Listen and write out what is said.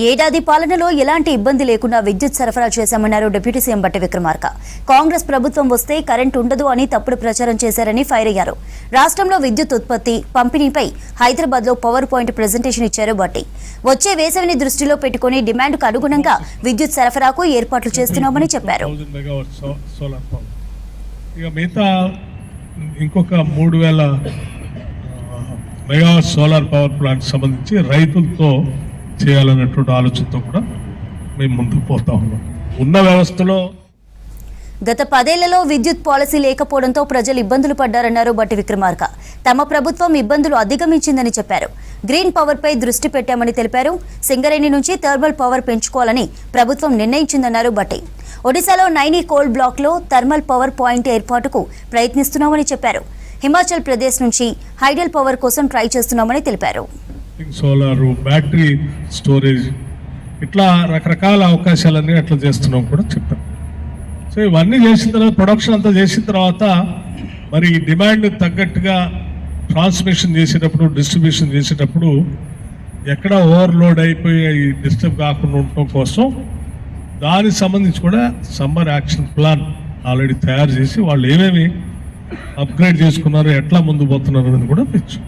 ఏడాది పాలనలో ఎలాంటి ఇబ్బంది లేకుండా విద్యుత్ సరఫరా చేశామన్నారు డిప్యూటీ సీఎం బట్టి విక్రమార్క. కాంగ్రెస్ ప్రభుత్వం వస్తే కరెంట్ ఉండదు అని తప్పుడు ప్రచారం చేశారని ఫైర్ అయ్యారు. రాష్ట్రంలో విద్యుత్ ఉత్పత్తి, పంపిణీపై హైదరాబాద్ లో పవర్ పాయింట్ ప్రెజెంటేషన్ ఇచ్చారు బట్టి. వచ్చే వేసవిని దృష్టిలో పెట్టుకుని డిమాండ్కు అనుగుణంగా విద్యుత్ సరఫరాకు ఏర్పాట్లు చేస్తున్నామని చెప్పారు. ఇంకొక 3000 మెగావాట్ సోలార్ పవర్ ప్లాంట్ సంబంధించి రైతులతో చేయాలన్నటువంటి ఆలోచనతో కూడా మేము ముందుకు పోతా ఉన్నాం. ఉన్న వ్యవస్థలో గత 10 ఏళ్లలో విద్యుత్ పాలసీ లేకపోవడంతో ప్రజలు ఇబ్బందులు పడ్డారన్నారు బట్టి విక్రమార్క. తమ ప్రభుత్వం ఇబ్బందులు అధిగమించిందని చెప్పారు. గ్రీన్ పవర్ పై దృష్టి పెట్టామని తెలిపారు. సింగరేణి నుంచి థర్మల్ పవర్ పెంచుకోవాలని ప్రభుత్వం నిర్ణయించిందన్నారు బట్టి. ఒడిశాలో నైని కోల్ బ్లాక్ లో థర్మల్ పవర్ పాయింట్ ఏర్పాటుకు ప్రయత్నిస్తున్నామని చెప్పారు. హిమాచల్ ప్రదేశ్ నుంచి హైడల్ పవర్ కోసం ట్రై చేస్తున్నామని తెలిపారు. సోలార్, బ్యాటరీ స్టోరేజ్, ఇట్లా రకరకాల అవకాశాలన్నీ అట్లా చేస్తున్నాం కూడా చెప్పాం. సో ఇవన్నీ చేసిన తర్వాత, ప్రొడక్షన్ అంతా చేసిన తర్వాత, మరి డిమాండ్ తగ్గట్టుగా ట్రాన్స్మిషన్ చేసేటప్పుడు, డిస్ట్రిబ్యూషన్ చేసేటప్పుడు ఎక్కడ ఓవర్లోడ్ అయిపోయి డిస్టర్బ్ కాకుండా ఉండటం కోసం దానికి సంబంధించి కూడా సమ్మర్ యాక్షన్ ప్లాన్ ఆల్రెడీ తయారు చేసి వాళ్ళు ఏమేమి అప్గ్రేడ్ చేసుకున్నారు, ఎట్లా ముందు పోతున్నారు అనేది కూడా తెచ్చు.